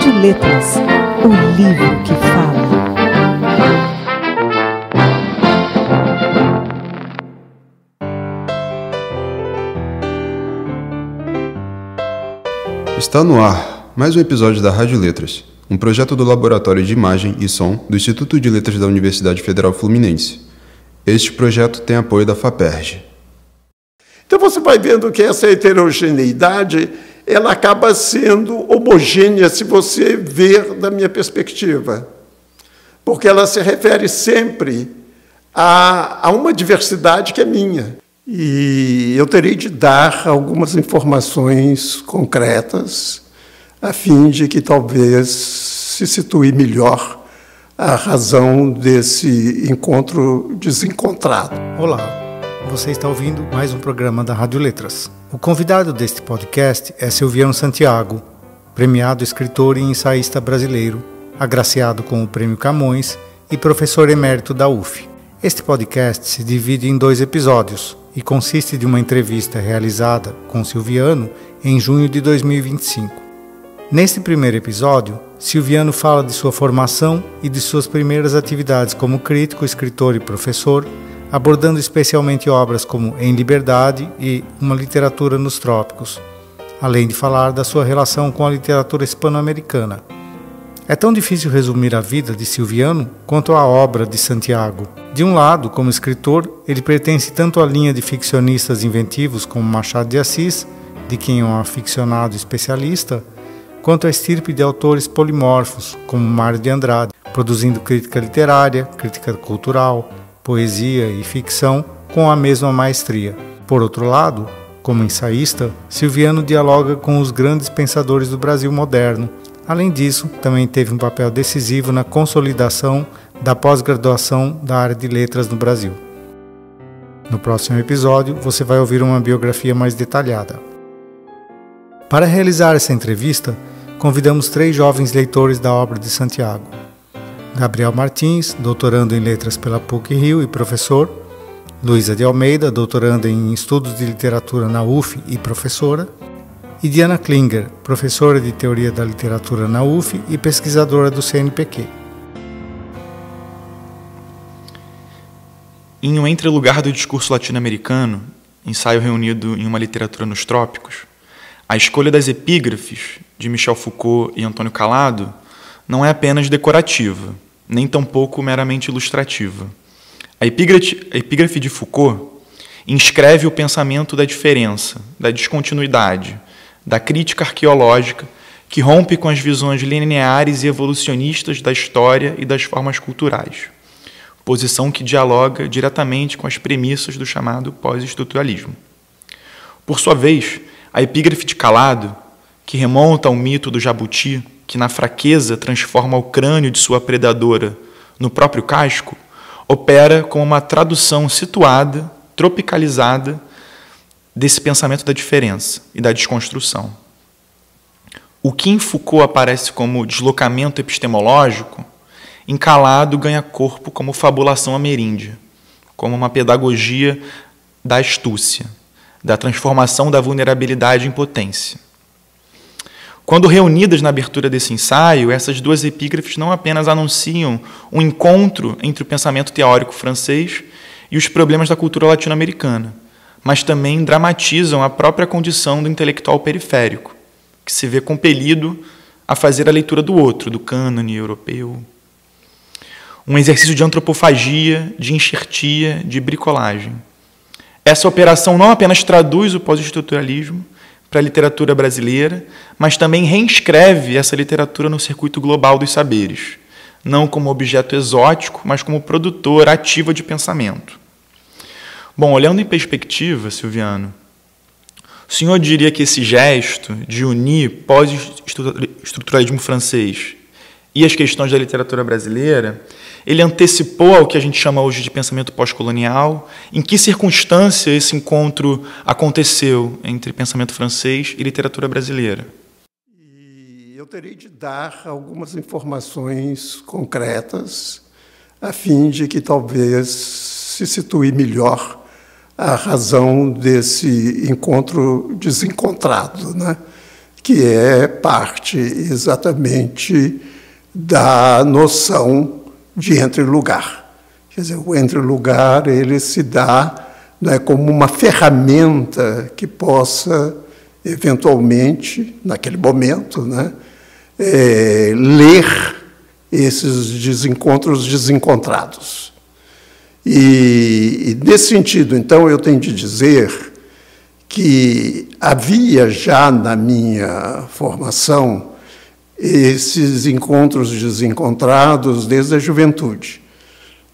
Rádio Letras, o livro que fala. Está no ar mais um episódio da Rádio Letras, um projeto do Laboratório de Imagem e Som do Instituto de Letras da Universidade Federal Fluminense. Este projeto tem apoio da FAPERJ. Então você vai vendo que essa heterogeneidade ela acaba sendo homogênea se você ver da minha perspectiva, porque ela se refere sempre a uma diversidade que é minha. E eu terei de dar algumas informações concretas a fim de que talvez se situe melhor a razão desse encontro desencontrado. Olá, você está ouvindo mais um programa da Rádio Letras. O convidado deste podcast é Silviano Santiago, premiado escritor e ensaísta brasileiro, agraciado com o Prêmio Camões e professor emérito da UF. Este podcast se divide em 2 episódios e consiste de uma entrevista realizada com Silviano em junho de 2025. Neste primeiro episódio, Silviano fala de sua formação e de suas primeiras atividades como crítico, escritor e professor, abordando especialmente obras como Em Liberdade e Uma Literatura nos Trópicos, além de falar da sua relação com a literatura hispano-americana. É tão difícil resumir a vida de Silviano quanto a obra de Santiago. De um lado, como escritor, ele pertence tanto à linha de ficcionistas inventivos como Machado de Assis, de quem é um aficionado especialista, quanto à estirpe de autores polimorfos, como Mário de Andrade, produzindo crítica literária, crítica cultural, poesia e ficção com a mesma maestria. Por outro lado, como ensaísta, Silviano dialoga com os grandes pensadores do Brasil moderno. Além disso, também teve um papel decisivo na consolidação da pós-graduação da área de letras no Brasil. No próximo episódio, você vai ouvir uma biografia mais detalhada. Para realizar essa entrevista, convidamos 3 jovens leitores da obra de Santiago. Gabriel Martins, doutorando em letras pela PUC-Rio e professor. Luísa de Almeida, doutoranda em estudos de literatura na UF e professora. E Diana Klinger, professora de teoria da literatura na UF e pesquisadora do CNPq. Em Um Entrelugar do Discurso Latino-Americano, ensaio reunido em Uma Literatura nos Trópicos, a escolha das epígrafes de Michel Foucault e Antônio Calado não é apenas decorativa, nem tampouco meramente ilustrativa. A epígrafe de Foucault inscreve o pensamento da diferença, da descontinuidade, da crítica arqueológica que rompe com as visões lineares e evolucionistas da história e das formas culturais, posição que dialoga diretamente com as premissas do chamado pós-estruturalismo. Por sua vez, a epígrafe de Calado, que remonta ao mito do jabuti, que na fraqueza transforma o crânio de sua predadora no próprio casco, opera como uma tradução situada, tropicalizada, desse pensamento da diferença e da desconstrução. O que em Foucault aparece como deslocamento epistemológico, em Calado ganha corpo como fabulação ameríndia, como uma pedagogia da astúcia, da transformação da vulnerabilidade em potência. Quando reunidas na abertura desse ensaio, essas 2 epígrafes não apenas anunciam um encontro entre o pensamento teórico francês e os problemas da cultura latino-americana, mas também dramatizam a própria condição do intelectual periférico, que se vê compelido a fazer a leitura do outro, do cânone europeu. Um exercício de antropofagia, de enxertia, de bricolagem. Essa operação não apenas traduz o pós-estruturalismo para a literatura brasileira, mas também reescreve essa literatura no circuito global dos saberes, não como objeto exótico, mas como produtora ativa de pensamento. Bom, olhando em perspectiva, Silviano, o senhor diria que esse gesto de unir pós-estruturalismo francês e as questões da literatura brasileira, ele antecipou ao que a gente chama hoje de pensamento pós-colonial? Em que circunstância esse encontro aconteceu entre pensamento francês e literatura brasileira? E eu terei de dar algumas informações concretas a fim de que talvez se situe melhor a razão desse encontro desencontrado, né? que é parte exatamente da noção de entre-lugar. Quer dizer, o entre-lugar ele se dá, né, como uma ferramenta que possa, eventualmente, naquele momento, né, ler esses desencontros desencontrados. E, nesse sentido, então, eu tenho de dizer que havia já na minha formação esses encontros desencontrados desde a juventude,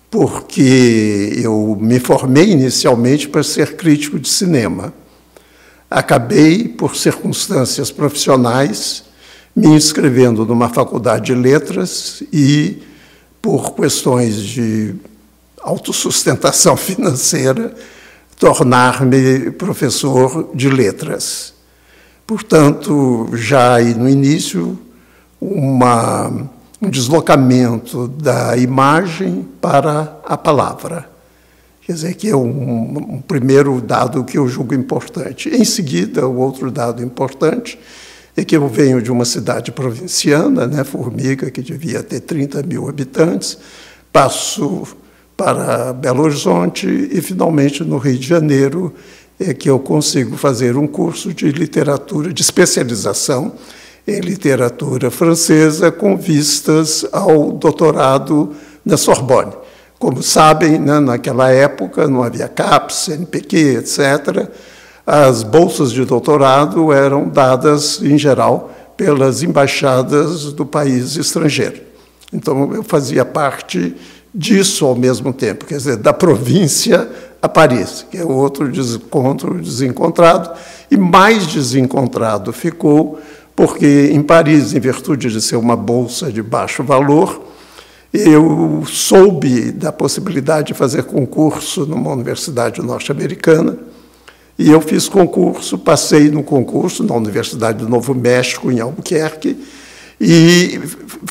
porque eu me formei inicialmente para ser crítico de cinema. Acabei, por circunstâncias profissionais, me inscrevendo numa faculdade de letras e, por questões de autossustentação financeira, tornar-me professor de letras. Portanto, já aí no início, um deslocamento da imagem para a palavra. Quer dizer, que é um primeiro dado que eu julgo importante. Em seguida, o outro dado importante é que eu venho de uma cidade provinciana, né, Formiga, que devia ter 30 mil habitantes, passo para Belo Horizonte e, finalmente, no Rio de Janeiro, é que eu consigo fazer um curso de literatura, de especialização em literatura francesa, com vistas ao doutorado na Sorbonne. Como sabem, né, naquela época não havia CAPES, CNPq, etc. As bolsas de doutorado eram dadas, em geral, pelas embaixadas do país estrangeiro. Então, eu fazia parte disso ao mesmo tempo, quer dizer, da província a Paris, que é outro desencontro desencontrado, e mais desencontrado ficou porque em Paris, em virtude de ser uma bolsa de baixo valor, eu soube da possibilidade de fazer concurso numa universidade norte-americana, e eu fiz concurso, passei no concurso na Universidade do Novo México, em Albuquerque, e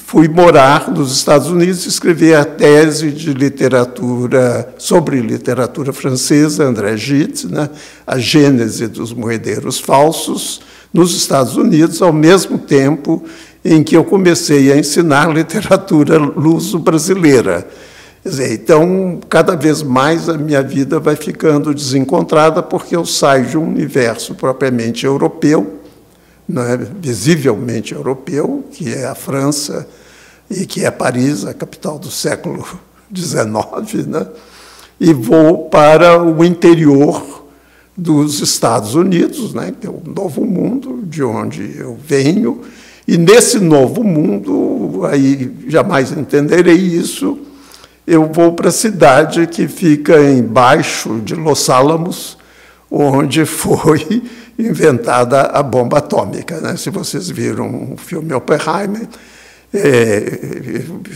fui morar nos Estados Unidos e escrever a tese de literatura, sobre literatura francesa, André Gide, né, a gênese dos moedeiros falsos, nos Estados Unidos, ao mesmo tempo em que eu comecei a ensinar literatura luso-brasileira. Quer dizer, então, cada vez mais a minha vida vai ficando desencontrada, porque eu saio de um universo propriamente europeu, né, visivelmente europeu, que é a França e que é Paris, a capital do século XIX, né, e vou para o interior dos Estados Unidos, né, que é o Novo Mundo, de onde eu venho, e nesse Novo Mundo, aí jamais entenderei isso, eu vou para a cidade que fica embaixo de Los Álamos, onde foi inventada a bomba atômica, né? Se vocês viram o filme Oppenheimer,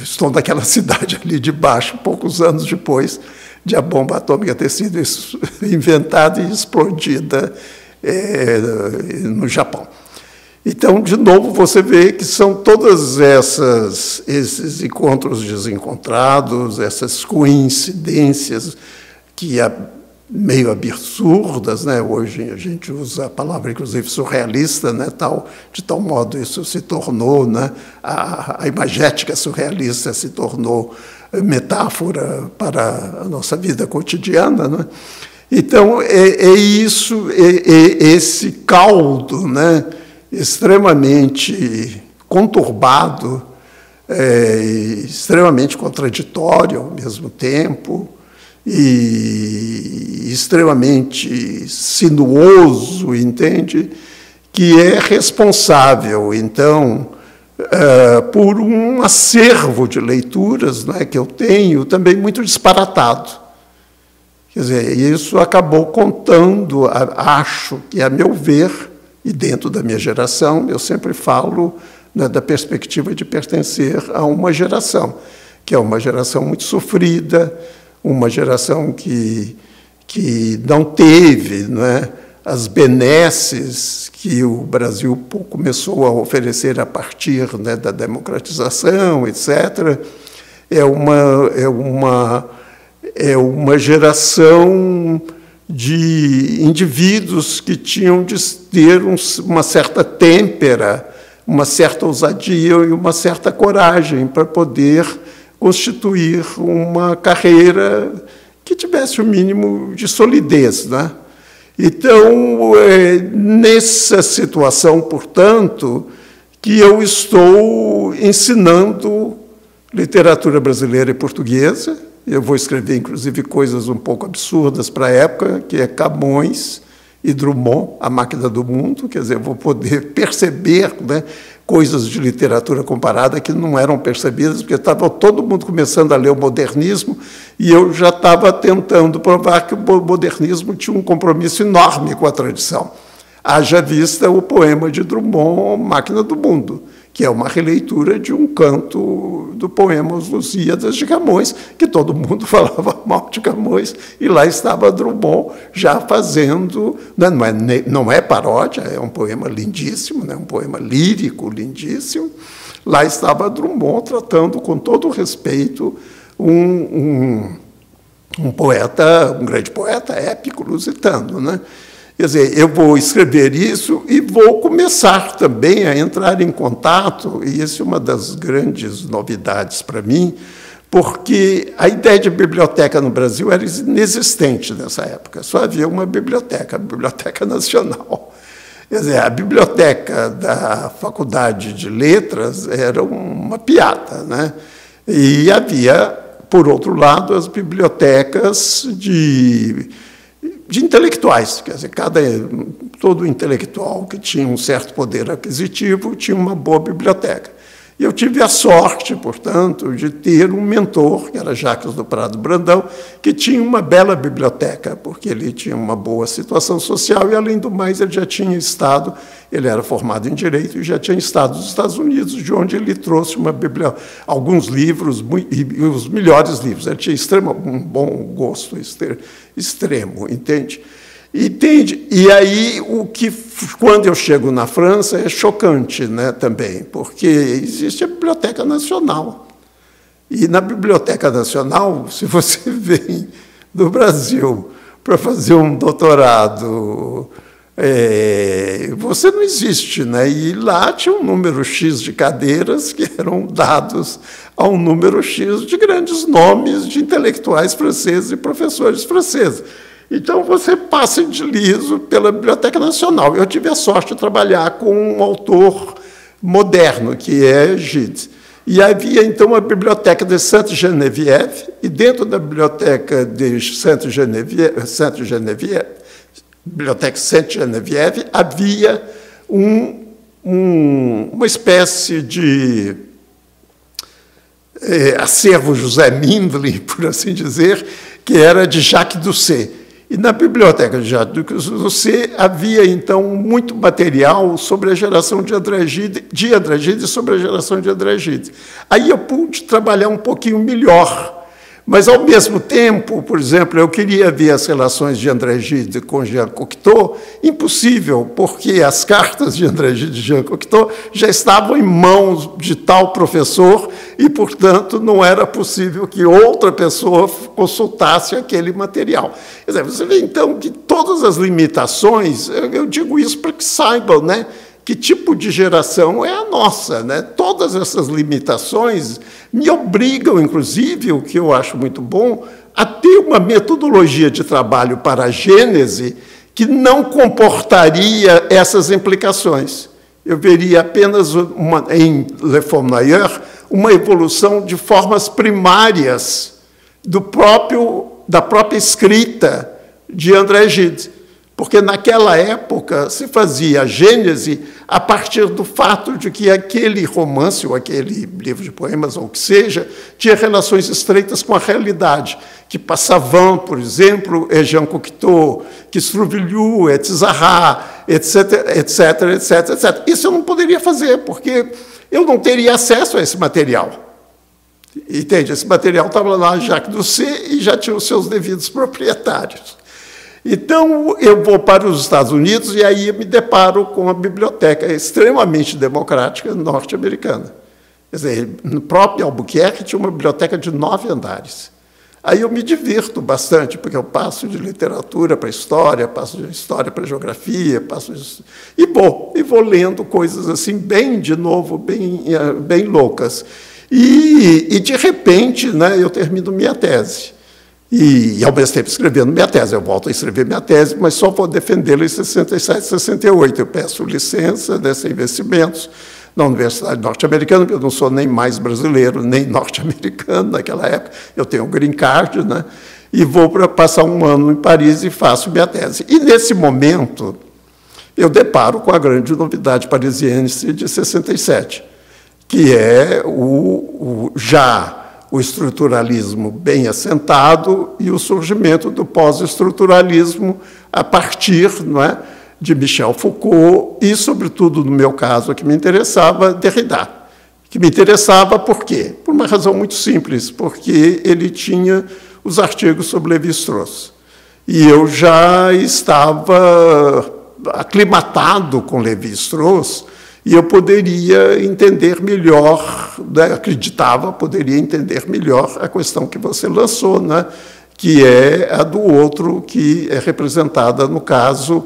estou naquela cidade ali de baixo, poucos anos depois de a bomba atômica ter sido inventada e explodida no Japão. Então, de novo, você vê que são todas esses encontros desencontrados, essas coincidências que meio absurdas, né? Hoje a gente usa a palavra, inclusive, surrealista, né? De tal modo isso se tornou, né? A imagética surrealista se tornou metáfora para a nossa vida cotidiana, né? Então, isso, esse caldo, né? Extremamente conturbado, extremamente contraditório ao mesmo tempo, e extremamente sinuoso, entende? Que é responsável, então, por um acervo de leituras, né, que eu tenho, também muito disparatado. Quer dizer, isso acabou contando, acho que, a meu ver, e dentro da minha geração, eu sempre falo, né, da perspectiva de pertencer a uma geração, que é uma geração muito sofrida, uma geração que não teve, né, as benesses que o Brasil começou a oferecer a partir, né, da democratização, etc. É uma geração de indivíduos que tinham de ter uma certa têmpera, uma certa ousadia e uma certa coragem para poder constituir uma carreira que tivesse o mínimo de solidez, né? Então, nessa situação, portanto, que eu estou ensinando literatura brasileira e portuguesa. Eu vou escrever, inclusive, coisas um pouco absurdas para a época, que é Camões e Drummond, A Máquina do Mundo. Quer dizer, eu vou poder perceber, né, coisas de literatura comparada que não eram percebidas, porque estava todo mundo começando a ler o modernismo, e eu já estava tentando provar que o modernismo tinha um compromisso enorme com a tradição. Haja vista o poema de Drummond, Máquina do Mundo, que é uma releitura de um canto do poema Os Lusíadas de Camões, que todo mundo falava mal de Camões, e lá estava Drummond já fazendo, não é paródia, é um poema lindíssimo, né, um poema lírico lindíssimo. Lá estava Drummond tratando com todo o respeito um poeta, um grande poeta épico lusitano, né? Quer dizer, eu vou escrever isso e vou começar também a entrar em contato, e isso é uma das grandes novidades para mim, porque a ideia de biblioteca no Brasil era inexistente nessa época, só havia uma biblioteca, a Biblioteca Nacional. Quer dizer, a biblioteca da Faculdade de Letras era uma piada, né? E havia, por outro lado, as bibliotecas de intelectuais, quer dizer, todo intelectual que tinha um certo poder aquisitivo tinha uma boa biblioteca. E eu tive a sorte, portanto, de ter um mentor, que era Jacques do Prado Brandão, que tinha uma bela biblioteca, porque ele tinha uma boa situação social e, além do mais, ele já tinha estado, ele era formado em Direito e já tinha estado nos Estados Unidos, de onde ele trouxe alguns livros, e os melhores livros. Ele tinha um bom gosto extremo, entende? E aí, quando eu chego na França, é chocante, né, também, porque existe a Biblioteca Nacional. E na Biblioteca Nacional, se você vem do Brasil para fazer um doutorado, você não existe, né? E lá tinha um número X de cadeiras que eram dados a um número X de grandes nomes de intelectuais franceses e professores franceses. Então, você passa de liso pela Biblioteca Nacional. Eu tive a sorte de trabalhar com um autor moderno, que é Gide. E havia, então, a Biblioteca de Sainte-Geneviève, e dentro da Biblioteca de Biblioteca Sainte-Geneviève, havia uma espécie de acervo José Mindlin, por assim dizer, que era de Jacques Doucet. E na biblioteca de Jacques Doucet havia, então, muito material sobre a geração de André Gide e sobre a geração de André Gide. Aí eu pude trabalhar um pouquinho melhor, mas, ao mesmo tempo, por exemplo, eu queria ver as relações de André Gide com Jean Cocteau, impossível, porque as cartas de André Gide e Jean Cocteau já estavam em mãos de tal professor e, portanto, não era possível que outra pessoa consultasse aquele material. Quer dizer, você vê, então, que todas as limitações, eu digo isso para que saibam, né, que tipo de geração é a nossa, né? Todas essas limitações me obrigam, inclusive, o que eu acho muito bom, a ter uma metodologia de trabalho para a gênese que não comportaria essas implicações. Eu veria apenas, em Le Fomnayer, uma evolução de formas primárias da própria escrita de André Gide. Porque, naquela época, se fazia a gênese a partir do fato de que aquele romance, ou aquele livro de poemas, ou o que seja, tinha relações estreitas com a realidade, que Passavant, por exemplo, é Jean Cocteau, que Struwwelpeter é Tzahar, etc., etc., etc., etc. Isso eu não poderia fazer, porque eu não teria acesso a esse material. Entende? Esse material estava lá, Jacques Doucet, e já tinha os seus devidos proprietários. Então, eu vou para os Estados Unidos e aí eu me deparo com a biblioteca extremamente democrática norte-americana. Quer dizer, no próprio Albuquerque tinha uma biblioteca de 9 andares. Aí eu me divirto bastante, porque eu passo de literatura para história, passo de história para geografia, e vou lendo coisas assim, bem loucas. E de repente, né, eu termino minha tese. E, ao mesmo tempo, escrevendo minha tese. Eu volto a escrever minha tese, mas só vou defendê-la em 67, 68. Eu peço licença sem investimentos na Universidade Norte-Americana, porque eu não sou nem mais brasileiro, nem norte-americano naquela época. Eu tenho um green card, né? E vou para passar um ano em Paris e faço minha tese. E, nesse momento, eu deparo com a grande novidade parisiense de 67, que é o estruturalismo bem assentado e o surgimento do pós-estruturalismo a partir, não é, de Michel Foucault e, sobretudo, no meu caso, que me interessava, Derrida. Que me interessava por quê? Por uma razão muito simples, porque ele tinha os artigos sobre Lévi-Strauss. E eu já estava aclimatado com Lévi-Strauss e eu poderia entender melhor, né, acreditava, poderia entender melhor a questão que você lançou, né, que é a do outro, que é representada, no caso,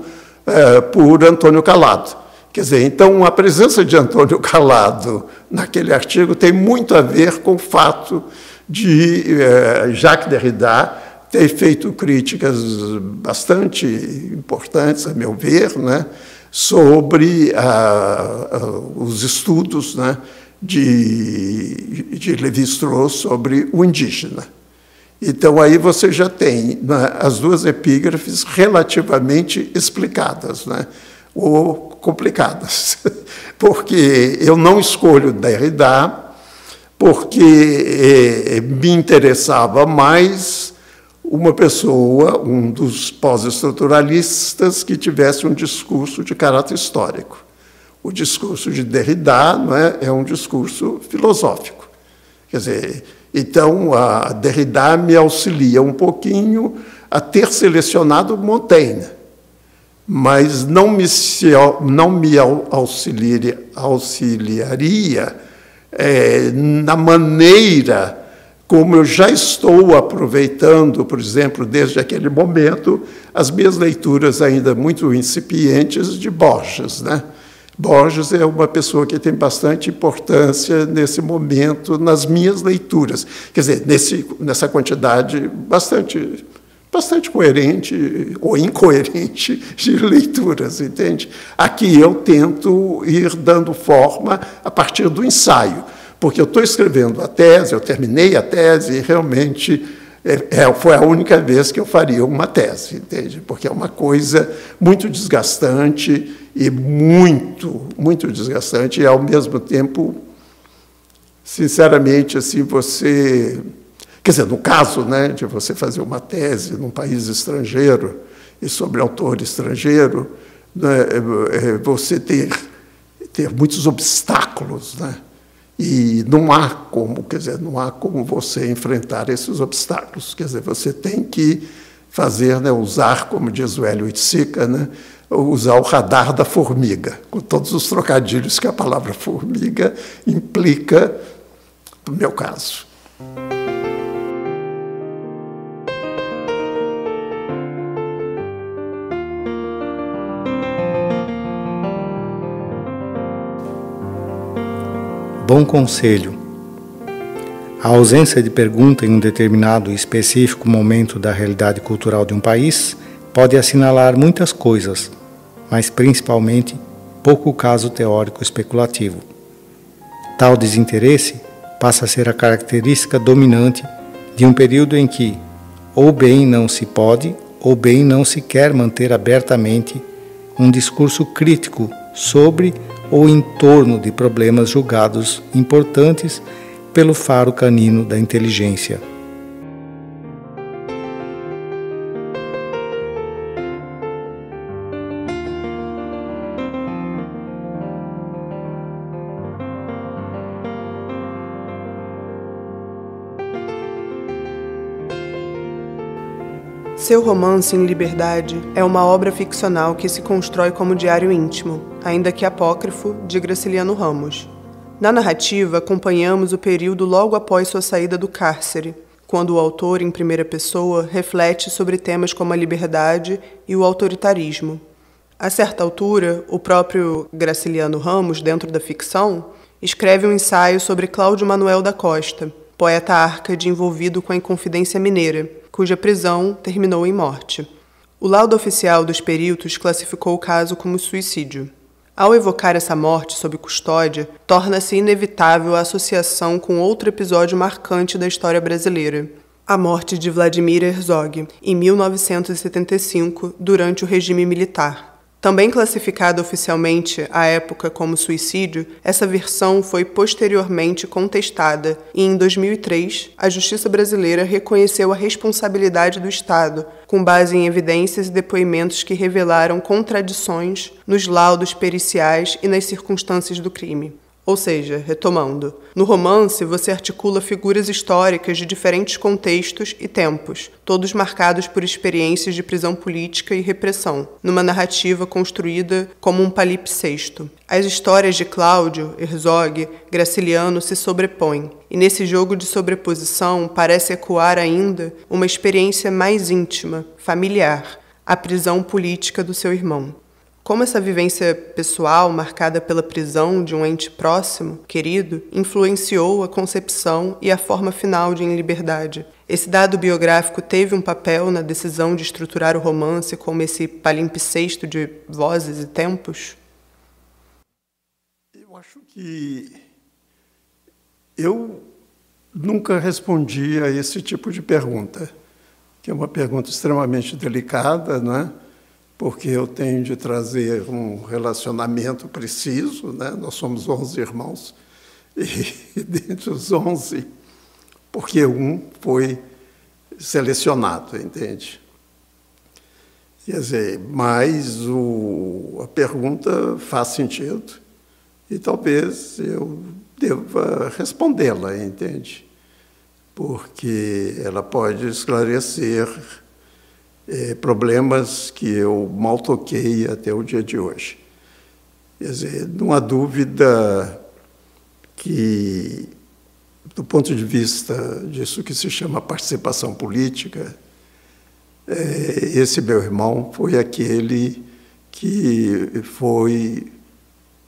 por Antônio Calado. Quer dizer, então, a presença de Antônio Calado naquele artigo tem muito a ver com o fato de Jacques Derrida ter feito críticas bastante importantes, a meu ver, né, sobre os estudos, né, de Lévi-Strauss sobre o indígena. Então, aí você já tem, né, as duas epígrafes relativamente explicadas, né, ou complicadas, porque eu não escolho Derrida, porque me interessava mais uma pessoa, um dos pós-estruturalistas, que tivesse um discurso de caráter histórico. O discurso de Derrida, não é um discurso filosófico. Quer dizer, então, a Derrida me auxilia um pouquinho a ter selecionado Montaigne, mas não me auxiliaria na maneira como eu já estou aproveitando, por exemplo, desde aquele momento, as minhas leituras ainda muito incipientes de Borges, né? Borges é uma pessoa que tem bastante importância nesse momento nas minhas leituras. Quer dizer, nessa quantidade bastante coerente ou incoerente de leituras, entende? Aqui eu tento ir dando forma a partir do ensaio, porque eu estou escrevendo a tese, eu terminei a tese e realmente foi a única vez que eu faria uma tese, entende? Porque é uma coisa muito desgastante e muito desgastante, e, ao mesmo tempo, sinceramente, assim, você... Quer dizer, no caso, né, de você fazer uma tese num país estrangeiro e sobre autor estrangeiro, né, você ter muitos obstáculos, né? E não há como você enfrentar esses obstáculos. Quer dizer, você tem que fazer, né, usar, como diz o Hélio Itzica, né, usar o radar da formiga, com todos os trocadilhos que a palavra formiga implica, no meu caso. Bom conselho. A ausência de pergunta em um determinado e específico momento da realidade cultural de um país pode assinalar muitas coisas, mas principalmente pouco caso teórico especulativo. Tal desinteresse passa a ser a característica dominante de um período em que ou bem não se pode ou bem não se quer manter abertamente um discurso crítico sobre ou em torno de problemas julgados importantes pelo faro canino da inteligência. Seu romance em Liberdade é uma obra ficcional que se constrói como diário íntimo, ainda que apócrifo, de Graciliano Ramos. Na narrativa, acompanhamos o período logo após sua saída do cárcere, quando o autor, em primeira pessoa, reflete sobre temas como a liberdade e o autoritarismo. A certa altura, o próprio Graciliano Ramos, dentro da ficção, escreve um ensaio sobre Cláudio Manuel da Costa, poeta árcade envolvido com a Inconfidência Mineira, cuja prisão terminou em morte. O laudo oficial dos peritos classificou o caso como suicídio. Ao evocar essa morte sob custódia, torna-se inevitável a associação com outro episódio marcante da história brasileira, a morte de Vladimir Herzog, em 1975, durante o regime militar. Também classificada oficialmente à época como suicídio, essa versão foi posteriormente contestada e, em 2003, a Justiça brasileira reconheceu a responsabilidade do Estado, com base em evidências e depoimentos que revelaram contradições nos laudos periciais e nas circunstâncias do crime. Ou seja, retomando, no romance você articula figuras históricas de diferentes contextos e tempos, todos marcados por experiências de prisão política e repressão, numa narrativa construída como um palimpsesto. As histórias de Cláudio, Herzog, Graciliano se sobrepõem, e nesse jogo de sobreposição parece ecoar ainda uma experiência mais íntima, familiar, a prisão política do seu irmão. Como essa vivência pessoal, marcada pela prisão de um ente próximo, querido, influenciou a concepção e a forma final de Em Liberdade. Esse dado biográfico teve um papel na decisão de estruturar o romance como esse palimpsesto de vozes e tempos? Eu acho que eu nunca respondi a esse tipo de pergunta, que é uma pergunta extremamente delicada, não é? Porque eu tenho de trazer um relacionamento preciso, né? Nós somos 11 irmãos, e dentre os 11, porque um foi selecionado, entende? Quer dizer, mas a pergunta faz sentido, e talvez eu deva respondê-la, entende? Porque ela pode esclarecer problemas que eu mal toquei até o dia de hoje. Quer dizer, não há dúvida que, do ponto de vista disso que se chama participação política, esse meu irmão foi aquele que foi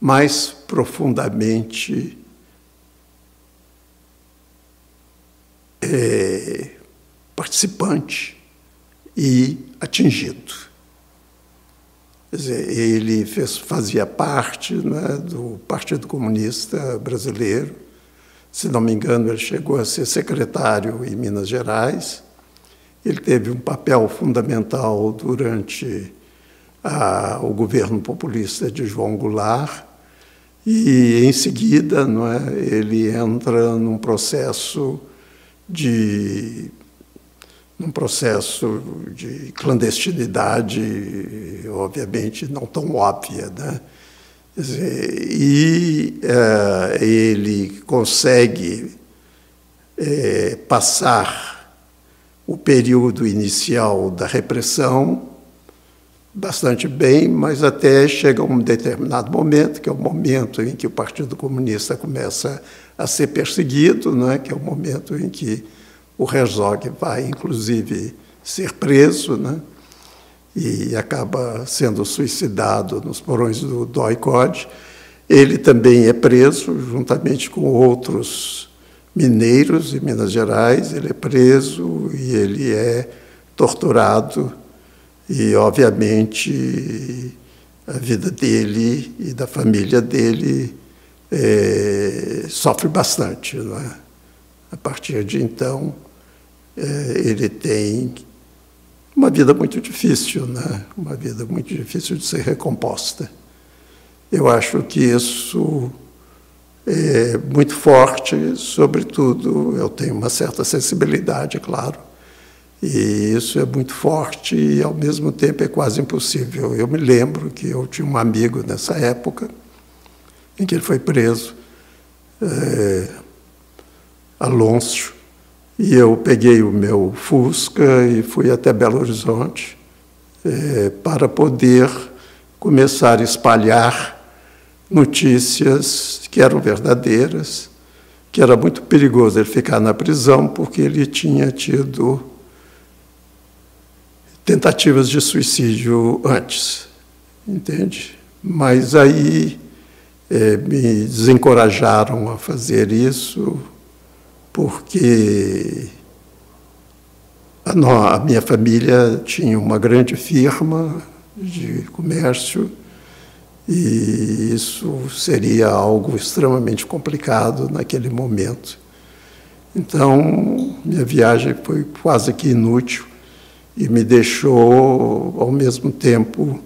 mais profundamente participante e atingido. Quer dizer, ele fazia parte, né, do Partido Comunista Brasileiro. Se não me engano, ele chegou a ser secretário em Minas Gerais. Ele teve um papel fundamental durante o governo populista de João Goulart. E, em seguida, não é, ele entra num processo de clandestinidade, obviamente, não tão óbvia, né? Quer dizer, ele consegue passar o período inicial da repressão bastante bem, mas até chega um determinado momento, que é o momento em que o Partido Comunista começa a ser perseguido, né? Que é o momento em que o Herzog vai, inclusive, ser preso, né? E acaba sendo suicidado nos porões do DOI-CODE. Ele também é preso, juntamente com outros mineiros em Minas Gerais. Ele é preso e ele é torturado. E, obviamente, a vida dele e da família dele sofre bastante, não é? A partir de então, ele tem uma vida muito difícil, né? Uma vida muito difícil de ser recomposta. Eu acho que isso é muito forte, sobretudo, eu tenho uma certa sensibilidade, claro, e isso é muito forte e, ao mesmo tempo, é quase impossível. Eu me lembro que eu tinha um amigo nessa época em que ele foi preso, Alonso, e eu peguei o meu Fusca e fui até Belo Horizonte para poder começar a espalhar notícias que eram verdadeiras que era muito perigoso ele ficar na prisão, porque ele tinha tido tentativas de suicídio antes, entende? Mas aí me desencorajaram a fazer isso, porque a minha família tinha uma grande firma de comércio, e isso seria algo extremamente complicado naquele momento. Então, minha viagem foi quase que inútil e me deixou, ao mesmo tempo,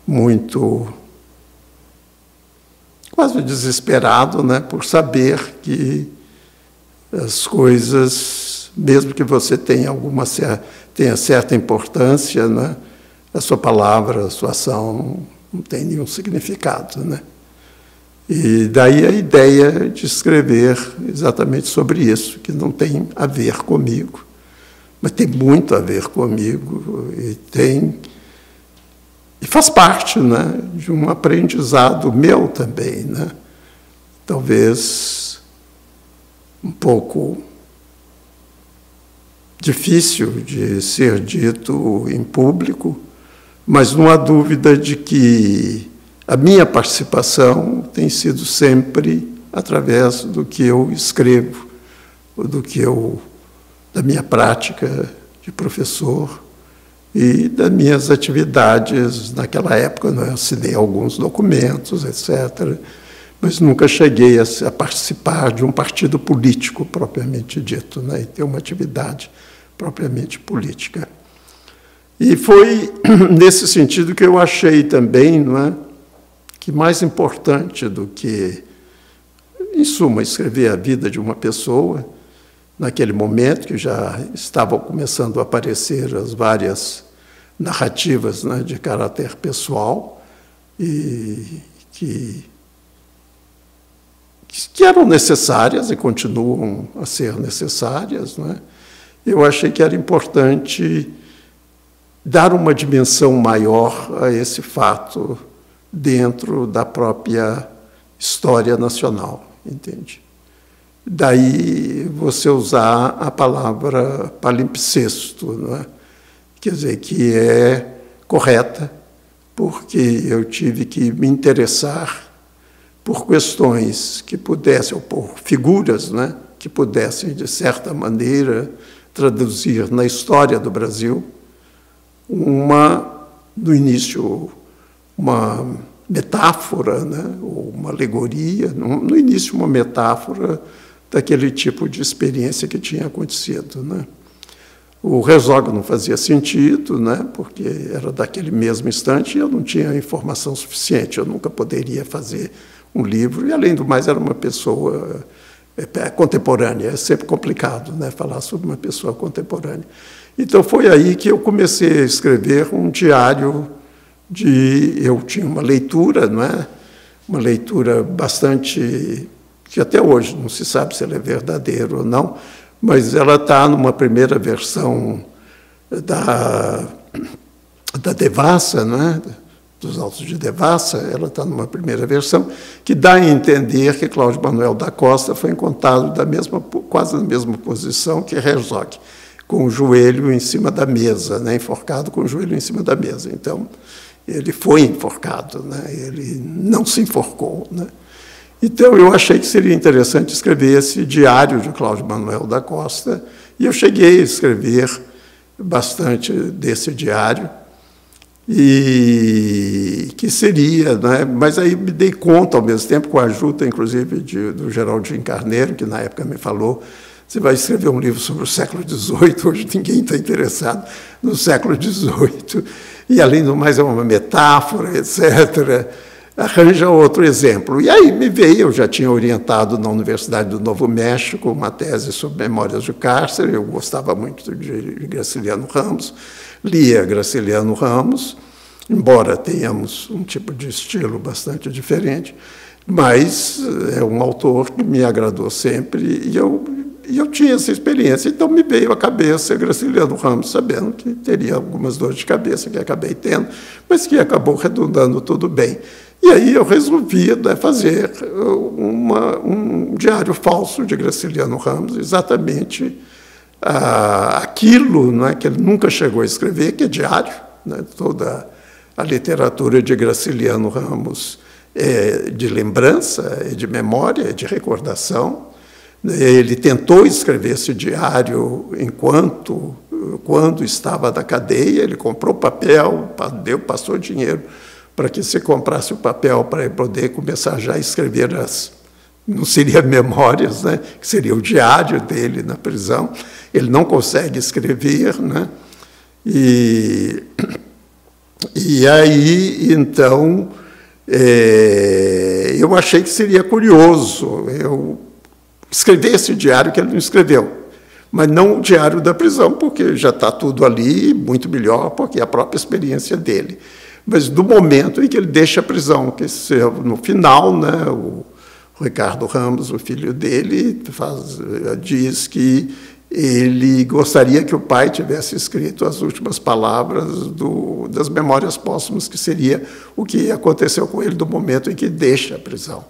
muito, quase desesperado, né, por saber que as coisas, mesmo que você tenha certa importância, né, a sua palavra, a sua ação não tem nenhum significado, né? E daí a ideia de escrever exatamente sobre isso, que não tem a ver comigo, mas tem muito a ver comigo e faz parte, né, de um aprendizado meu também, né? Talvez um pouco difícil de ser dito em público, mas não há dúvida de que a minha participação tem sido sempre através do que eu escrevo, da minha prática de professor e das minhas atividades. Naquela época, eu assinei alguns documentos, etc., mas nunca cheguei a participar de um partido político propriamente dito, né, e ter uma atividade propriamente política. E foi nesse sentido que eu achei também, não é, que mais importante do que, em suma, escrever a vida de uma pessoa, naquele momento que já estavam começando a aparecer as várias narrativas, né, de caráter pessoal, e que eram necessárias e continuam a ser necessárias, não é? Eu achei que era importante dar uma dimensão maior a esse fato dentro da própria história nacional, entende? Daí você usar a palavra palimpsesto, não é? Quer dizer, que é correta, porque eu tive que me interessar por questões que pudessem, ou por figuras, né, que pudessem, de certa maneira, traduzir na história do Brasil no início, uma metáfora, né, ou uma alegoria, no início uma metáfora daquele tipo de experiência que tinha acontecido, né. O Herzog não fazia sentido, né, porque era daquele mesmo instante e eu não tinha informação suficiente, eu nunca poderia fazer um livro, e, além do mais, era uma pessoa contemporânea, é sempre complicado, né, falar sobre uma pessoa contemporânea. Então, foi aí que eu comecei a escrever um diário eu tinha uma leitura, não é? Uma leitura bastante, que até hoje não se sabe se ela é verdadeira ou não, mas ela está numa primeira versão da Devassa, não é? Dos Autos de Devassa, ela está numa primeira versão, que dá a entender que Cláudio Manuel da Costa foi encontrado quase na mesma posição que Herzog, com o joelho em cima da mesa, né? Enforcado com o joelho em cima da mesa. Então, ele foi enforcado, né? Ele não se enforcou, né? Então, eu achei que seria interessante escrever esse diário de Cláudio Manuel da Costa, e eu cheguei a escrever bastante desse diário, e que seria, né? Mas aí me dei conta, ao mesmo tempo, com a ajuda, inclusive, do Geraldinho Carneiro, que na época me falou: você vai escrever um livro sobre o século XVIII, hoje ninguém está interessado no século XVIII, e, além do mais, é uma metáfora, etc., arranja outro exemplo. E aí me veio, eu já tinha orientado na Universidade do Novo México uma tese sobre memórias do cárcere, eu gostava muito de Graciliano Ramos, lia Graciliano Ramos, embora tenhamos um tipo de estilo bastante diferente, mas é um autor que me agradou sempre, e eu tinha essa experiência. Então me veio à cabeça Graciliano Ramos, sabendo que teria algumas dores de cabeça que acabei tendo, mas que acabou redundando tudo bem. E aí eu resolvi, né, fazer um diário falso de Graciliano Ramos, exatamente aquilo, né, que ele nunca chegou a escrever, que é diário, né, toda a literatura de Graciliano Ramos é de lembrança, é de memória, é de recordação. Ele tentou escrever esse diário quando estava na cadeia, ele comprou papel, passou dinheiro para que se comprasse o papel para poder começar já a escrever não seria memórias, né, que seria o diário dele na prisão. Ele não consegue escrever, né, e aí, então, eu achei que seria curioso eu escrever esse diário que ele não escreveu, mas não o diário da prisão, porque já está tudo ali, muito melhor, porque é a própria experiência dele. Mas do momento em que ele deixa a prisão, que no final, né, o Ricardo Ramos, o filho dele, diz que ele gostaria que o pai tivesse escrito as últimas palavras das memórias póstumas, que seria o que aconteceu com ele do momento em que deixa a prisão.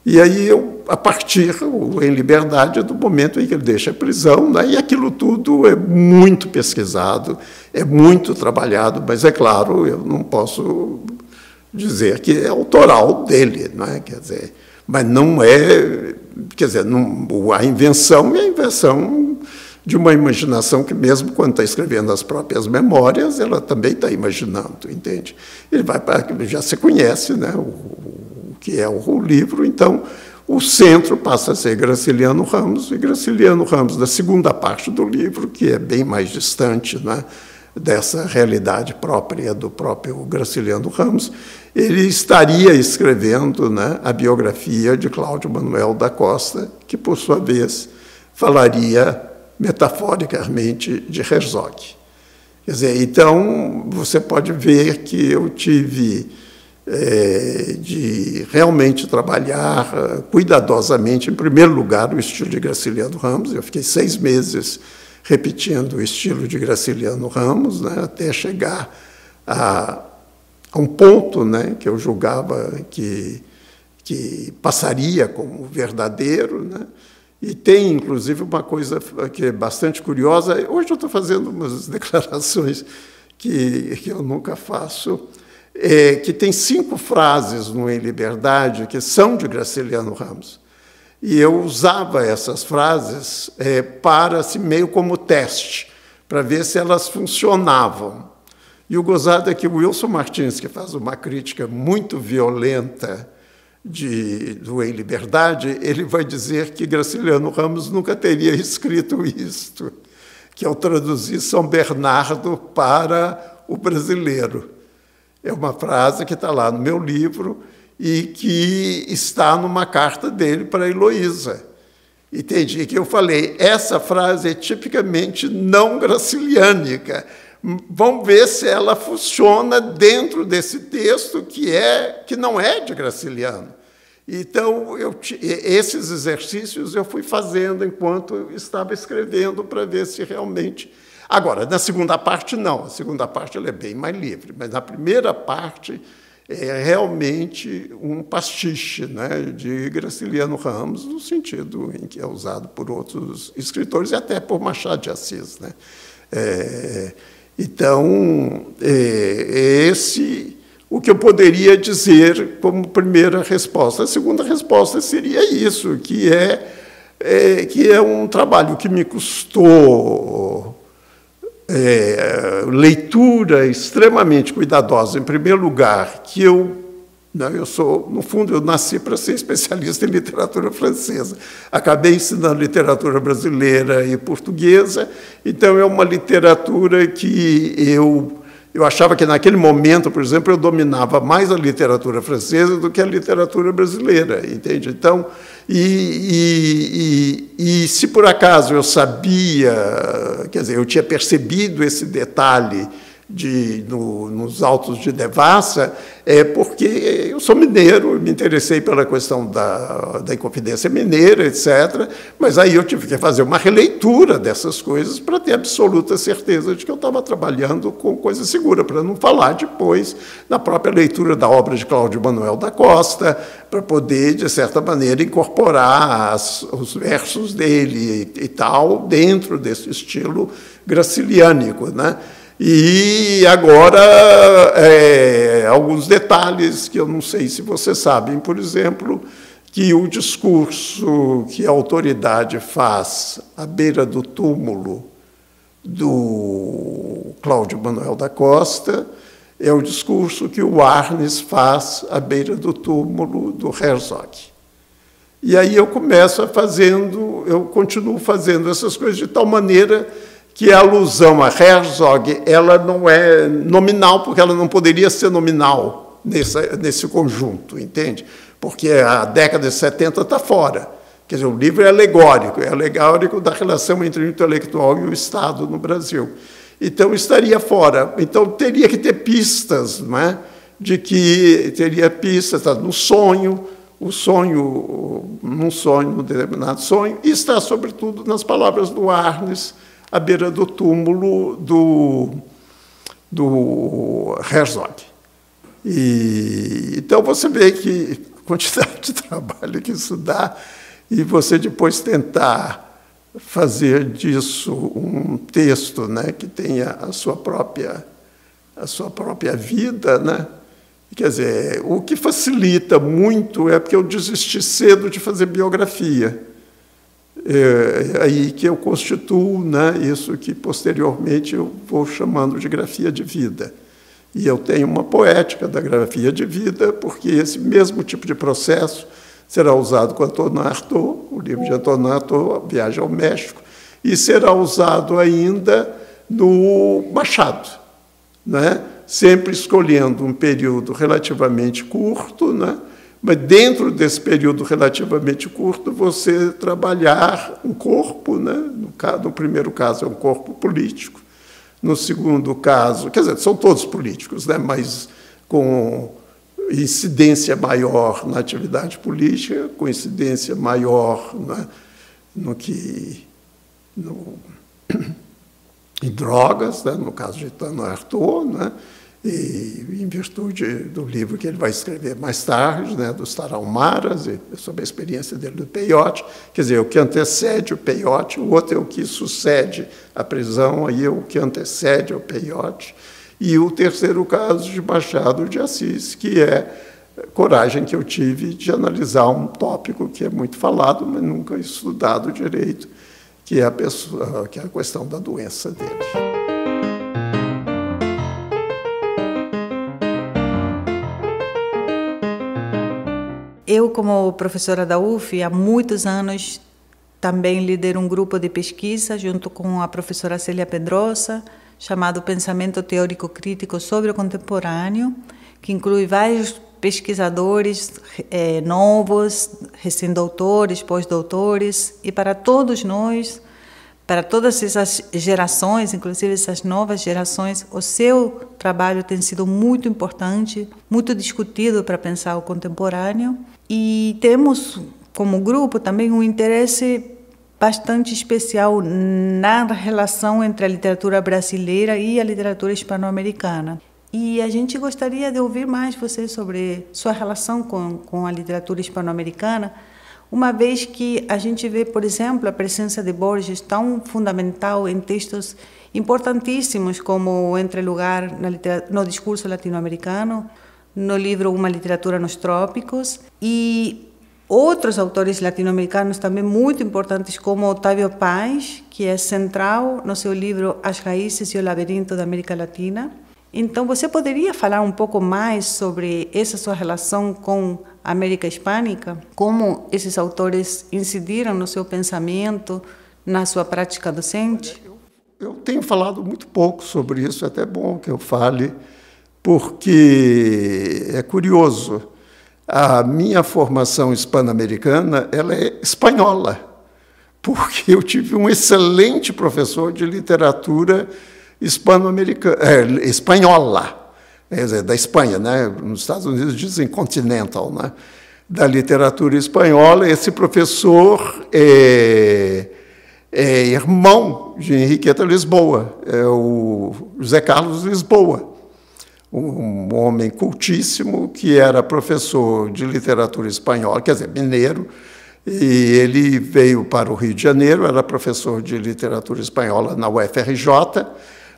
E aí, a partir, em liberdade, do momento em que ele deixa a prisão, né, e aquilo tudo é muito pesquisado, é muito trabalhado, mas, é claro, eu não posso dizer que é autoral dele, né, quer dizer, mas não é, quer dizer, a invenção é a invenção de uma imaginação que, mesmo quando está escrevendo as próprias memórias, ela também está imaginando, entende? Ele vai para, já se conhece, né, o que é o livro, então o centro passa a ser Graciliano Ramos, e Graciliano Ramos, da segunda parte do livro, que é bem mais distante, né, dessa realidade própria do próprio Graciliano Ramos, ele estaria escrevendo, né, a biografia de Cláudio Manuel da Costa, que, por sua vez, falaria metaforicamente de Herzog. Quer dizer, então, você pode ver que eu tive de realmente trabalhar cuidadosamente, em primeiro lugar, o estilo de Graciliano Ramos. Eu fiquei 6 meses repetindo o estilo de Graciliano Ramos, né, até chegar a um ponto, né, que eu julgava que passaria como verdadeiro, né. E tem, inclusive, uma coisa que é bastante curiosa. Hoje eu estou fazendo umas declarações que eu nunca faço, que tem 5 frases no Em Liberdade que são de Graciliano Ramos. E eu usava essas frases para, assim, meio como teste, para ver se elas funcionavam. E o gozado é que o Wilson Martins, que faz uma crítica muito violenta do Em Liberdade, ele vai dizer que Graciliano Ramos nunca teria escrito isto, que ao traduzir São Bernardo para o brasileiro. É uma frase que está lá no meu livro e que está numa carta dele para a Heloísa. Entendi que eu falei, essa frase é tipicamente não graciliânica. Vamos ver se ela funciona dentro desse texto que não é de Graciliano. Então, esses exercícios eu fui fazendo enquanto eu estava escrevendo para ver se realmente... Agora, na segunda parte, não. A segunda parte ela é bem mais livre, mas na primeira parte é realmente um pastiche, né, de Graciliano Ramos, no sentido em que é usado por outros escritores e até por Machado de Assis, né. Então, esse o que eu poderia dizer como primeira resposta. A segunda resposta seria isso, que é um trabalho que me custou leitura extremamente cuidadosa. Em primeiro lugar, que eu sou, no fundo, eu nasci para ser especialista em literatura francesa. Acabei ensinando literatura brasileira e portuguesa, então é uma literatura que eu achava que, naquele momento, por exemplo, eu dominava mais a literatura francesa do que a literatura brasileira, entende? Então, e se por acaso eu sabia, quer dizer, eu tinha percebido esse detalhe nos Autos de Devassa, porque eu sou mineiro, me interessei pela questão da Inconfidência Mineira, etc., mas aí eu tive que fazer uma releitura dessas coisas para ter absoluta certeza de que eu estava trabalhando com coisa segura, para não falar depois na própria leitura da obra de Cláudio Manuel da Costa, para poder, de certa maneira, incorporar os versos dele e tal dentro desse estilo graciliânico, né? E agora, alguns detalhes que eu não sei se vocês sabem, por exemplo, que o discurso que a autoridade faz à beira do túmulo do Cláudio Manuel da Costa é o discurso que o Arnes faz à beira do túmulo do Herzog. E aí eu continuo fazendo essas coisas de tal maneira que a alusão a Herzog ela não é nominal, porque ela não poderia ser nominal nesse conjunto, entende? Porque a década de 70 está fora. Quer dizer, o livro é alegórico da relação entre o intelectual e o Estado no Brasil. Então, estaria fora. Então, teria que ter pistas, não é? De que teria pistas no sonho, num determinado sonho, e está, sobretudo, nas palavras do Arnes, à beira do túmulo do Herzog. Então, você vê que a quantidade de trabalho que isso dá, e você depois tentar fazer disso um texto, né, que tenha a sua própria vida, né? Quer dizer, o que facilita muito é porque eu desisti cedo de fazer biografia. É aí que eu constituo, né, isso que posteriormente eu vou chamando de grafia de vida. E eu tenho uma poética da grafia de vida, porque esse mesmo tipo de processo será usado com Antonin Artaud, o livro de Antonin Artaud, A Viagem ao México, e será usado ainda no Machado, né? Sempre escolhendo um período relativamente curto, né? Mas dentro desse período relativamente curto, você trabalhar um corpo, né? No primeiro caso é um corpo político, no segundo caso, quer dizer, são todos políticos, né? Mas com incidência maior na atividade política, com incidência maior, né? Em drogas, né? No caso de Antonin Artaud, né? E em virtude do livro que ele vai escrever mais tarde, né, dos Tarahumaras, sobre a experiência dele do peiote, quer dizer, o que antecede o peiote, o outro é o que sucede a prisão, aí é o que antecede o peiote, e o terceiro caso de Machado de Assis, que é a coragem que eu tive de analisar um tópico que é muito falado, mas nunca estudado direito, que é a questão da doença dele. Eu, como professora da UF, há muitos anos também lidero um grupo de pesquisa junto com a professora Célia Pedrosa, chamado Pensamento Teórico Crítico sobre o Contemporâneo, que inclui vários pesquisadores novos, recém-doutores, pós-doutores, e para todos nós, para todas essas gerações, inclusive essas novas gerações, o seu trabalho tem sido muito importante, muito discutido para pensar o contemporâneo. E temos, como grupo, também um interesse bastante especial na relação entre a literatura brasileira e a literatura hispano-americana. E a gente gostaria de ouvir mais você sobre sua relação com a literatura hispano-americana, uma vez que a gente vê, por exemplo, a presença de Borges tão fundamental em textos importantíssimos como Entre Lugar no discurso latino-americano, no livro Uma Literatura nos Trópicos, e outros autores latino-americanos também muito importantes, como Otávio Paz, que é central no seu livro As Raízes e o Labirinto da América Latina. Então, você poderia falar um pouco mais sobre essa sua relação com a América Hispânica? Como esses autores incidiram no seu pensamento, na sua prática docente? Eu tenho falado muito pouco sobre isso, é até bom que eu fale, porque é curioso. A minha formação hispano-americana ela é espanhola, porque eu tive um excelente professor de literatura hispano-americana, espanhola. quer dizer, da Espanha, né? Nos Estados Unidos dizem continental, né? Da literatura espanhola. Esse professor é irmão de Henriqueta Lisboa, é o José Carlos Lisboa, um homem cultíssimo que era professor de literatura espanhola, quer dizer, mineiro, e ele veio para o Rio de Janeiro, era professor de literatura espanhola na UFRJ,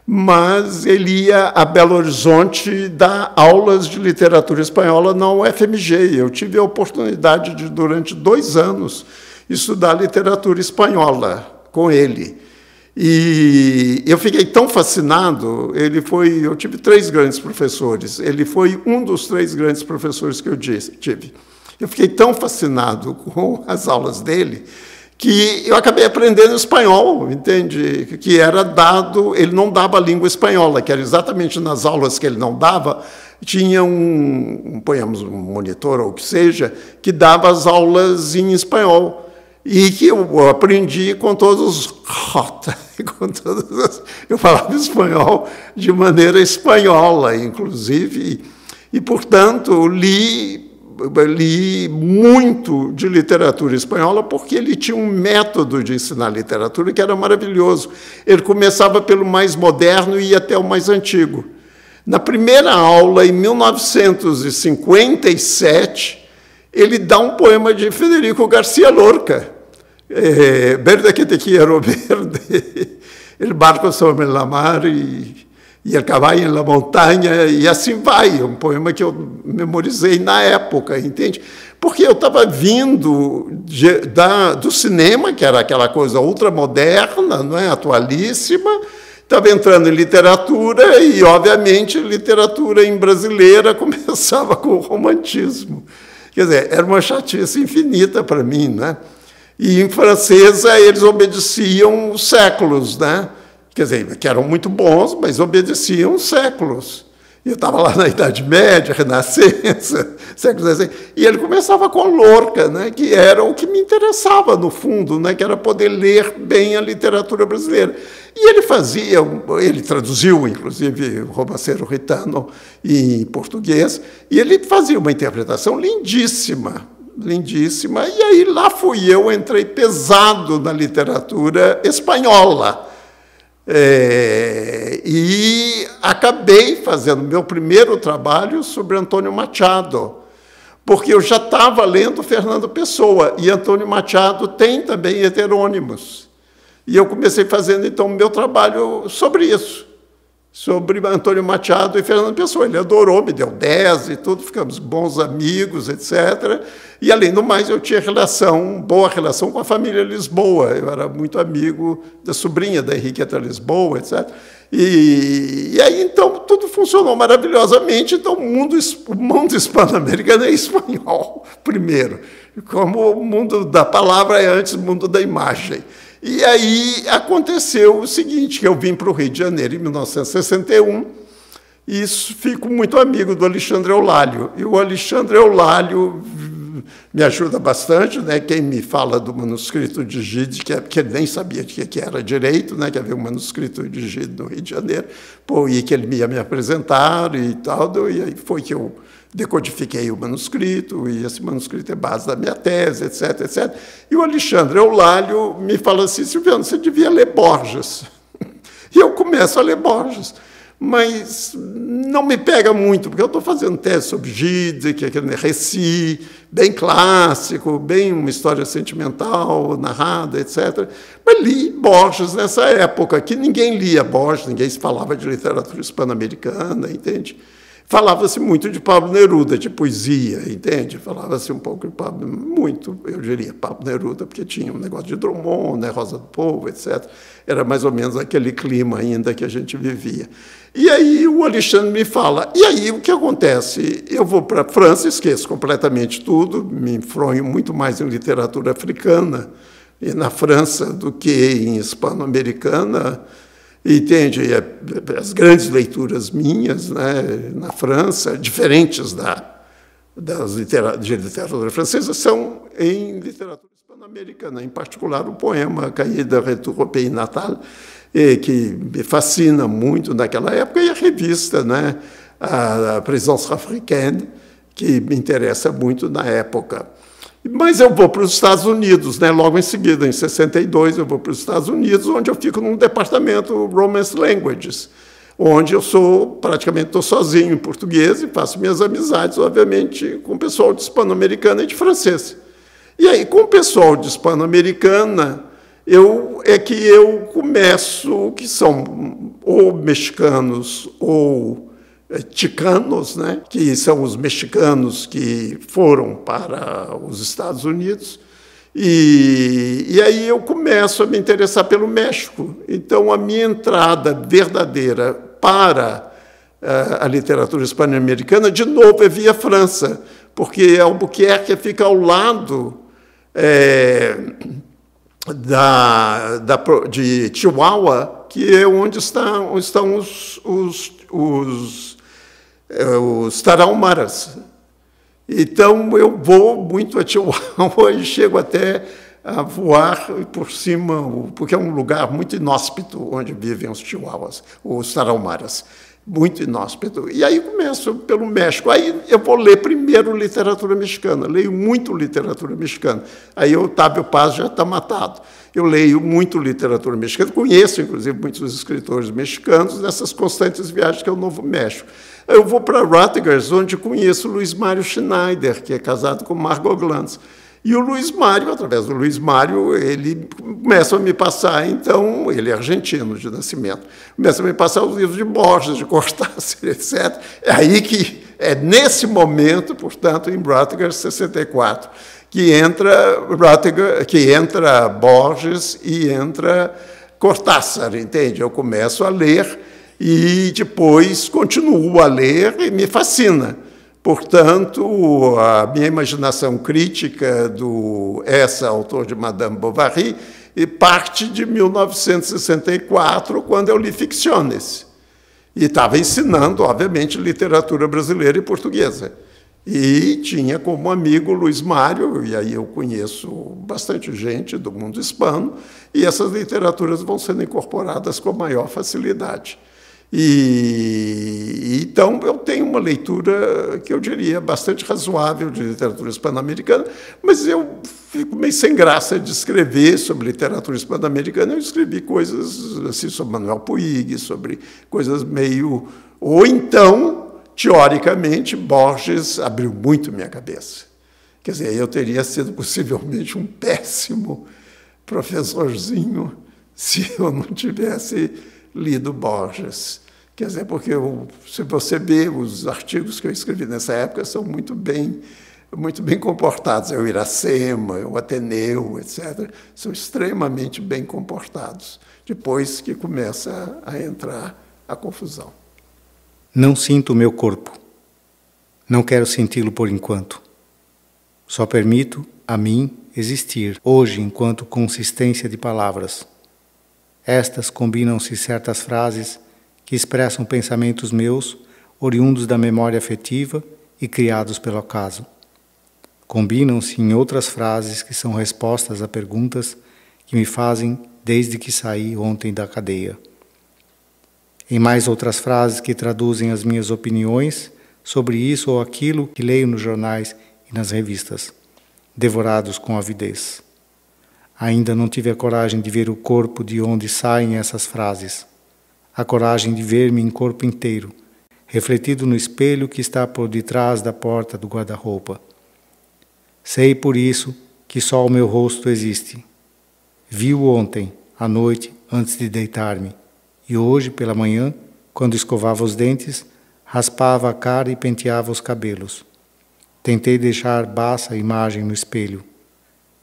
mas ele ia a Belo Horizonte dar aulas de literatura espanhola na UFMG. Eu tive a oportunidade de, durante 2 anos, estudar literatura espanhola com ele. E eu fiquei tão fascinado, eu tive 3 grandes professores, ele foi um dos 3 grandes professores que eu tive. Eu fiquei tão fascinado com as aulas dele, que eu acabei aprendendo espanhol, entende? Que era dado, ele não dava a língua espanhola, que era exatamente nas aulas que ele não dava, tinha ponhamos um monitor ou o que seja, que dava as aulas em espanhol. E que eu aprendi com todos os... Eu falava espanhol de maneira espanhola, inclusive, e portanto, li muito de literatura espanhola, porque ele tinha um método de ensinar literatura que era maravilhoso. Ele começava pelo mais moderno e ia até o mais antigo. Na primeira aula, em 1957, ele dá um poema de Federico García Lorca, Verde que te quiero verde, el barco sobre la mar e el caballo en la montanha, e assim vai, um poema que eu memorizei na época, entende? Porque eu estava vindo do cinema, que era aquela coisa ultramoderna, não é? Atualíssima, estava entrando em literatura e, obviamente, literatura em brasileira começava com o romantismo. Quer dizer, era uma chatice infinita para mim, né? E em francesa eles obedeciam os séculos, né? Quer dizer, que eram muito bons, mas obedeciam os séculos. Eu estava lá na Idade Média, Renascença, século XVI, e ele começava com Lorca, né? Que era o que me interessava, no fundo, né? Que era poder ler bem a literatura brasileira. E ele traduziu, inclusive, o Romanceiro Ritano em português, e ele fazia uma interpretação lindíssima, lindíssima, e aí lá fui eu, entrei pesado na literatura espanhola, e acabei fazendo meu primeiro trabalho sobre Antônio Machado, porque eu já estava lendo Fernando Pessoa, e Antônio Machado tem também heterônimos, e eu comecei fazendo, então, o meu trabalho sobre isso, sobre Antônio Machado e Fernando Pessoa. Ele adorou, me deu 10 e tudo, ficamos bons amigos, etc. E, além do mais, eu tinha boa relação com a família Lisboa. Eu era muito amigo da sobrinha da Henriqueta Lisboa, etc. E aí, então, tudo funcionou maravilhosamente. Então, o mundo hispano-americano é espanhol, primeiro. Como o mundo da palavra é antes do mundo da imagem. E aí aconteceu o seguinte, que eu vim para o Rio de Janeiro em 1961 e fico muito amigo do Alexandre Eulálio. E o Alexandre Eulálio me ajuda bastante, né? Quem me fala do manuscrito de Gide, que ele nem sabia de que era direito, né? Que havia um manuscrito de Gide no Rio de Janeiro, e que ele ia me apresentar e tal, e aí foi que eu decodifiquei o manuscrito, e esse manuscrito é base da minha tese, etc, etc. E o Alexandre Eulálio me fala assim, Silviano, você devia ler Borges. E eu começo a ler Borges, mas não me pega muito, porque eu estou fazendo tese sobre Gide, que é aquele récit bem clássico, bem uma história sentimental, narrada, etc. Mas li Borges nessa época, que ninguém lia Borges, ninguém se falava de literatura hispano-americana, entende? Falava-se muito de Pablo Neruda, de poesia, entende? Falava-se um pouco de Pablo, muito, eu diria, Pablo Neruda, porque tinha um negócio de Drummond, né, Rosa do Povo, etc. Era mais ou menos aquele clima ainda que a gente vivia. E aí o Alexandre me fala, e aí o que acontece? Eu vou para a França, esqueço completamente tudo, me enfronho muito mais em literatura africana e na França do que em hispano-americana. Entende? As grandes leituras minhas, né, na França, diferentes de literatura francesa, são em literatura hispano-americana, em particular o poema Cahiers de Retour au Pays Natal, que me fascina muito naquela época, e a revista, né, a présence africaine, que me interessa muito na época. Mas eu vou para os Estados Unidos, né? Logo em seguida, em 62, eu vou para os Estados Unidos, onde eu fico num departamento Romance Languages, onde eu praticamente estou sozinho em português e faço minhas amizades, obviamente, com o pessoal de hispano-americana e de francês. E aí, com o pessoal de hispano-americana, eu começo, que são ou mexicanos ou chicanos, né, que são os mexicanos que foram para os Estados Unidos, e aí eu começo a me interessar pelo México. Então, a minha entrada verdadeira para a literatura hispano-americana, de novo, é via França, porque Albuquerque fica ao lado de Chihuahua, que é onde estão os tarahumaras. Então, eu vou muito a Chihuahua e chego até a voar por cima, porque é um lugar muito inóspito onde vivem os chihuahuas, os tarahumaras, muito inóspito. E aí começo pelo México. Aí eu vou ler primeiro literatura mexicana, leio muito literatura mexicana. Aí o Otávio Paz já está matado. Eu leio muito literatura mexicana, conheço, inclusive, muitos escritores mexicanos nessas constantes viagens que é o Novo México. Eu vou para Rutgers, onde conheço o Luiz Mário Schneider, que é casado com Margot Glantz. E o Luiz Mário, através do Luiz Mário, ele começa a me passar, então, ele é argentino de nascimento, começa a me passar os livros de Borges, de Cortázar, etc. É aí é nesse momento, portanto, em Rutgers, 64, que entra Borges e entra Cortázar, entende? Eu começo a ler e depois continuo a ler e me fascina. Portanto, a minha imaginação crítica autor de Madame Bovary, parte de 1964, quando eu li Ficciones. E estava ensinando, obviamente, literatura brasileira e portuguesa. E tinha como amigo Luiz Mário, e aí eu conheço bastante gente do mundo hispano, e essas literaturas vão sendo incorporadas com maior facilidade. Então, eu tenho uma leitura que eu diria bastante razoável de literatura hispano-americana, mas eu fico meio sem graça de escrever sobre literatura hispano-americana. Eu escrevi coisas assim sobre Manuel Puig, sobre coisas meio... Ou então, teoricamente, Borges abriu muito minha cabeça. Quer dizer, eu teria sido possivelmente um péssimo professorzinho se eu não tivesse lido Borges. Quer dizer, porque se você vê os artigos que eu escrevi nessa época, são muito bem comportados. O Iracema, o Ateneu, etc., são extremamente bem comportados. Depois que começa a entrar a confusão. Não sinto o meu corpo. Não quero senti-lo por enquanto. Só permito a mim existir hoje enquanto consistência de palavras. Estas combinam-se certas frases que expressam pensamentos meus, oriundos da memória afetiva e criados pelo acaso. Combinam-se em outras frases que são respostas a perguntas que me fazem desde que saí ontem da cadeia. Em mais outras frases que traduzem as minhas opiniões sobre isso ou aquilo que leio nos jornais e nas revistas, devorados com avidez. Ainda não tive a coragem de ver o corpo de onde saem essas frases, a coragem de ver-me em corpo inteiro, refletido no espelho que está por detrás da porta do guarda-roupa. Sei por isso que só o meu rosto existe. Vi-o ontem, à noite, antes de deitar-me, e hoje, pela manhã, quando escovava os dentes, raspava a cara e penteava os cabelos. Tentei deixar baixa a imagem no espelho.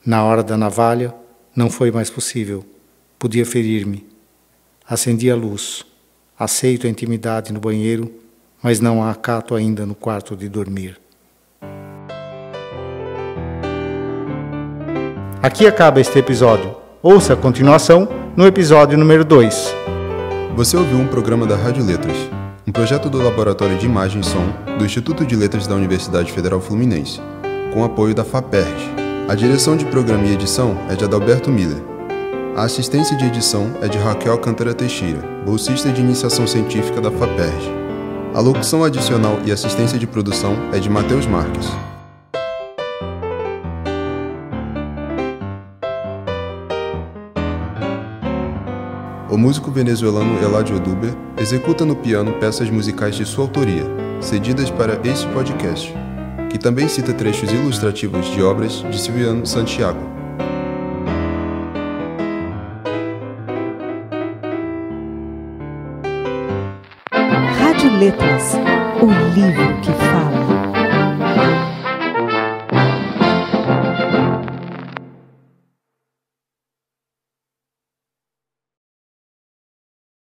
Na hora da navalha, não foi mais possível. Podia ferir-me. Acendi a luz. Aceito a intimidade no banheiro, mas não a acato ainda no quarto de dormir. Aqui acaba este episódio. Ouça a continuação no episódio número 2. Você ouviu um programa da Rádio Letras, um projeto do Laboratório de Imagem e Som do Instituto de Letras da Universidade Federal Fluminense, com apoio da FAPERJ. A direção de programa e edição é de Adalberto Miller. A assistência de edição é de Raquel Alcântara Teixeira, bolsista de iniciação científica da FAPERJ. A locução adicional e assistência de produção é de Matheus Marques. O músico venezuelano Eladio Duber executa no piano peças musicais de sua autoria, cedidas para este podcast, que também cita trechos ilustrativos de obras de Silviano Santiago. Rádio Letras, o livro que fala.